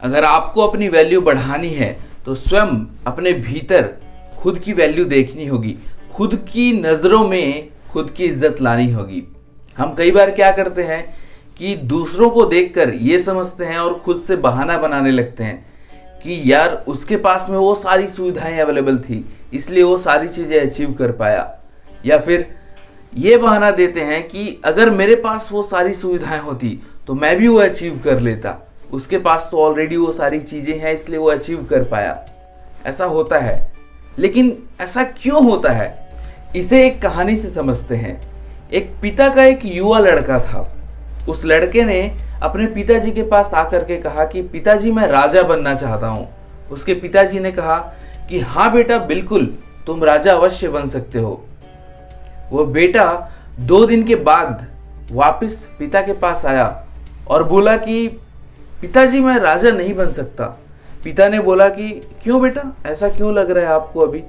अगर आपको अपनी वैल्यू बढ़ानी है तो स्वयं अपने भीतर खुद की वैल्यू देखनी होगी, खुद की नज़रों में खुद की इज्जत लानी होगी। हम कई बार क्या करते हैं कि दूसरों को देखकर ये समझते हैं और खुद से बहाना बनाने लगते हैं कि यार उसके पास में वो सारी सुविधाएं अवेलेबल थी इसलिए वो सारी चीज़ें अचीव कर पाया, या फिर ये बहाना देते हैं कि अगर मेरे पास वो सारी सुविधाएं होती तो मैं भी वो अचीव कर लेता, उसके पास तो ऑलरेडी वो सारी चीज़ें हैं इसलिए वो अचीव कर पाया। ऐसा होता है, लेकिन ऐसा क्यों होता है इसे एक कहानी से समझते हैं। एक पिता का एक युवा लड़का था। उस लड़के ने अपने पिताजी के पास आकर के कहा कि पिताजी मैं राजा बनना चाहता हूँ। उसके पिताजी ने कहा कि हाँ बेटा बिल्कुल तुम राजा अवश्य बन सकते हो। वो बेटा 2 दिन के बाद वापस पिता के पास आया और बोला कि पिताजी मैं राजा नहीं बन सकता। पिता ने बोला कि क्यों बेटा, ऐसा क्यों लग रहा है आपको अभी?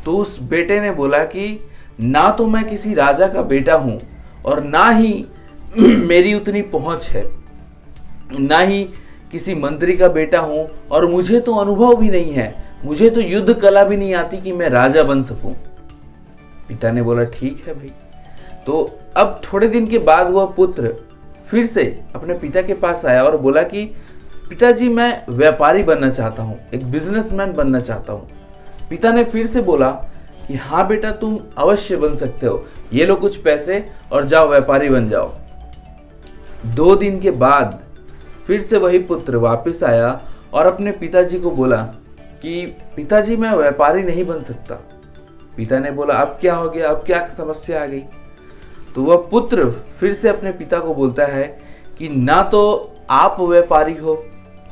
तो उस बेटे ने बोला कि ना तो मैं किसी राजा का बेटा हूँ और ना ही मेरी उतनी पहुंच है, ना ही किसी मंत्री का बेटा हूं और मुझे तो अनुभव भी नहीं है, मुझे तो युद्ध कला भी नहीं आती कि मैं राजा बन सकूं। पिता ने बोला ठीक है भाई। तो अब थोड़े दिन के बाद वह पुत्र फिर से अपने पिता के पास आया और बोला कि पिताजी मैं व्यापारी बनना चाहता हूं, एक बिजनेसमैन बनना चाहता हूं। पिता ने फिर से बोला कि हाँ बेटा तुम अवश्य बन सकते हो, ये लो कुछ पैसे और जाओ व्यापारी बन जाओ। 2 दिन के बाद फिर से वही पुत्र वापस आया और अपने पिताजी को बोला कि पिताजी मैं व्यापारी नहीं बन सकता। पिता ने बोला अब क्या हो गया, अब क्या समस्या आ गई? तो वह पुत्र फिर से अपने पिता को बोलता है कि ना तो आप व्यापारी हो,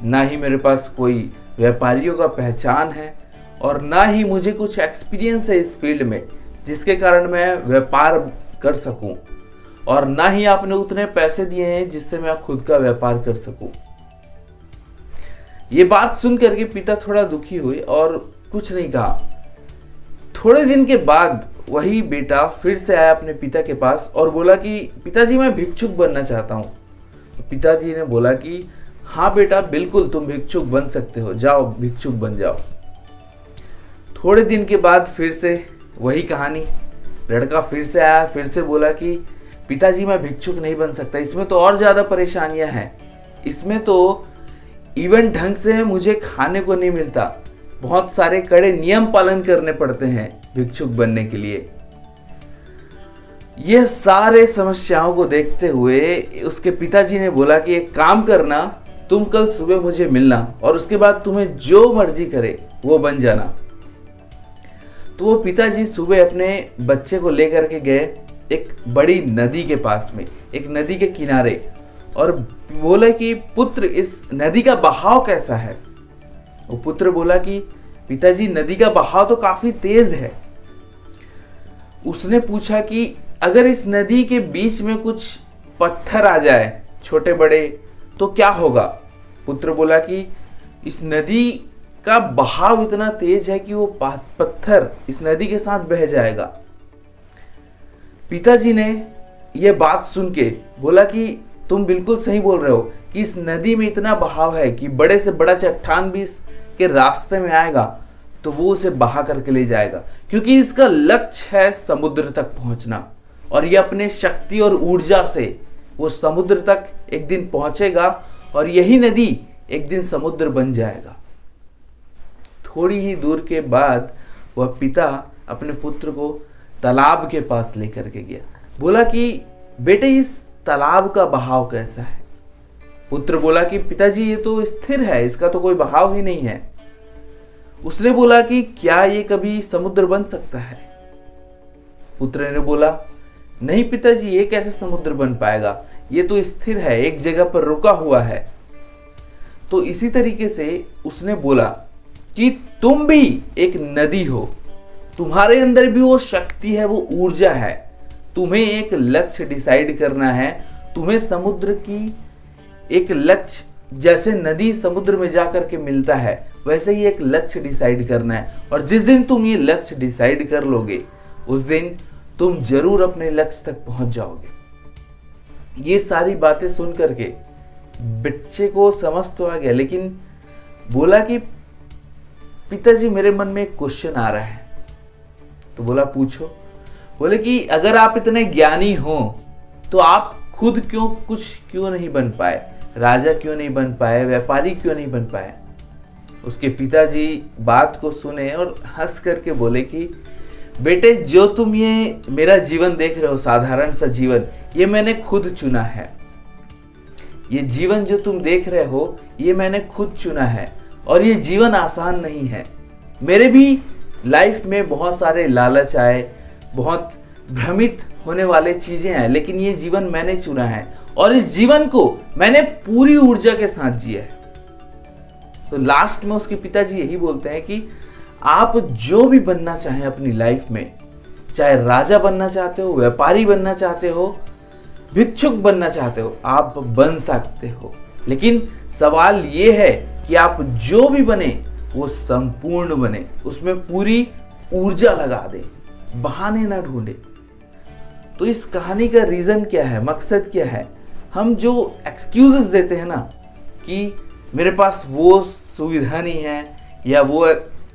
ना ही मेरे पास कोई व्यापारियों का पहचान है और ना ही मुझे कुछ एक्सपीरियंस है इस फील्ड में जिसके कारण मैं व्यापार कर सकूं, और ना ही आपने उतने पैसे दिए हैं जिससे मैं खुद का व्यापार कर सकूं। ये बात सुन करके पिता थोड़ा दुखी हुए और कुछ नहीं कहा। थोड़े दिन के बाद वही बेटा फिर से आया अपने पिता के पास और बोला कि पिताजी मैं भिक्षुक बनना चाहता हूँ। तो पिताजी ने बोला कि हाँ बेटा बिल्कुल तुम भिक्षुक बन सकते हो, जाओ भिक्षुक बन जाओ। थोड़े दिन के बाद फिर से वही कहानी, लड़का फिर से आया, फिर से बोला कि पिताजी मैं भिक्षुक नहीं बन सकता, इसमें तो और ज़्यादा परेशानियां हैं, इसमें तो इवन ढंग से मुझे खाने को नहीं मिलता, बहुत सारे कड़े नियम पालन करने पड़ते हैं भिक्षुक बनने के लिए। यह सारे समस्याओं को देखते हुए उसके पिताजी ने बोला कि एक काम करना, तुम कल सुबह मुझे मिलना और उसके बाद तुम्हें जो मर्जी करे वो बन जाना। तो वो पिताजी सुबह अपने बच्चे को लेकर के गए एक बड़ी नदी के पास में, एक नदी के किनारे, और बोले कि पुत्र इस नदी का बहाव कैसा है? वो पुत्र बोला कि पिताजी नदी का बहाव तो काफी तेज है। उसने पूछा कि अगर इस नदी के बीच में कुछ पत्थर आ जाए छोटे बड़े तो क्या होगा? पुत्र बोला कि इस नदी का बहाव इतना तेज है कि वो पत्थर इस नदी के साथ बह जाएगा। पिताजी ने यह बात सुन के बोला कि तुम बिल्कुल सही बोल रहे हो कि इस नदी में इतना बहाव है कि बड़े से बड़ा चट्टान भी इसके रास्ते में आएगा तो वो उसे बहा करके ले जाएगा, क्योंकि इसका लक्ष्य है समुद्र तक पहुंचना और ये अपने शक्ति और ऊर्जा से वो समुद्र तक एक दिन पहुंचेगा और यही नदी एक दिन समुद्र बन जाएगा। थोड़ी ही दूर के बाद वह पिता अपने पुत्र को तालाब के पास लेकर के गया। बोला कि बेटे इस तालाब का बहाव कैसा है? पुत्र बोला कि पिताजी ये तो स्थिर है, इसका तो कोई बहाव ही नहीं है। उसने बोला कि क्या ये कभी समुद्र बन सकता है? पुत्र ने बोला नहीं पिताजी, ये कैसे समुद्र बन पाएगा, ये तो स्थिर है, एक जगह पर रुका हुआ है। तो इसी तरीके से उसने बोला कि तुम भी एक नदी हो, तुम्हारे अंदर भी वो शक्ति है, वो ऊर्जा है, तुम्हें एक लक्ष्य डिसाइड करना है, तुम्हें समुद्र की एक लक्ष्य, जैसे नदी समुद्र में जाकर के मिलता है वैसे ही एक लक्ष्य डिसाइड करना है, और जिस दिन तुम ये लक्ष्य डिसाइड कर लोगे उस दिन तुम जरूर अपने लक्ष्य तक पहुंच जाओगे। ये सारी बातें सुन करके बच्चे को समझ तो आ गया, लेकिन बोला कि पिताजी मेरे मन में एक क्वेश्चन आ रहा है। तो बोला पूछो। बोले कि अगर आप इतने ज्ञानी हो तो आप खुद क्यों नहीं बन पाए, राजा क्यों नहीं बन पाए, व्यापारी क्यों नहीं बन पाए। उसके पिताजी बात को सुने और हंस करके बोले कि बेटे, जो तुम ये मेरा जीवन देख रहे हो, साधारण सा जीवन, ये मैंने खुद चुना है। ये जीवन जो तुम देख रहे हो, ये मैंने खुद चुना है और ये जीवन आसान नहीं है। मेरे भी लाइफ में बहुत सारे लालच आए, बहुत भ्रमित होने वाले चीजें हैं, लेकिन ये जीवन मैंने चुना है और इस जीवन को मैंने पूरी ऊर्जा के साथ जिया है। तो लास्ट में उसके पिताजी यही बोलते हैं कि आप जो भी बनना चाहें अपनी लाइफ में, चाहे राजा बनना चाहते हो, व्यापारी बनना चाहते हो, भिक्षुक बनना चाहते हो, आप बन सकते हो। लेकिन सवाल ये है कि आप जो भी बने वो संपूर्ण बने, उसमें पूरी ऊर्जा लगा दे, बहाने ना ढूंढे। तो इस कहानी का रीजन क्या है, मकसद क्या है? हम जो एक्सक्यूजेस देते हैं ना कि मेरे पास वो सुविधा नहीं है या वो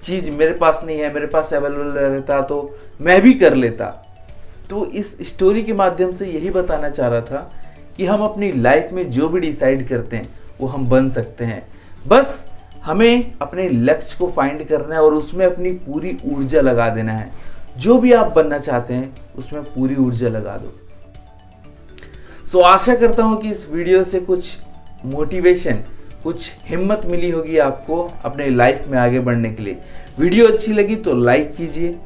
चीज़ मेरे पास नहीं है, मेरे पास अवेलेबल रहता तो मैं भी कर लेता। तो इस स्टोरी के माध्यम से यही बताना चाह रहा था कि हम अपनी लाइफ में जो भी डिसाइड करते हैं वो हम बन सकते हैं। बस हमें अपने लक्ष्य को फाइंड करना है और उसमें अपनी पूरी ऊर्जा लगा देना है। जो भी आप बनना चाहते हैं उसमें पूरी ऊर्जा लगा दो। सो आशा करता हूँ कि इस वीडियो से कुछ मोटिवेशन, कुछ हिम्मत मिली होगी आपको अपने लाइफ में आगे बढ़ने के लिए। वीडियो अच्छी लगी तो लाइक कीजिए,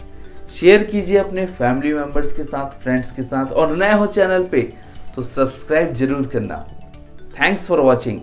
शेयर कीजिए अपने फैमिली मेंबर्स के साथ, फ्रेंड्स के साथ, और नए हो चैनल पे तो सब्सक्राइब जरूर करना। Thanks for watching.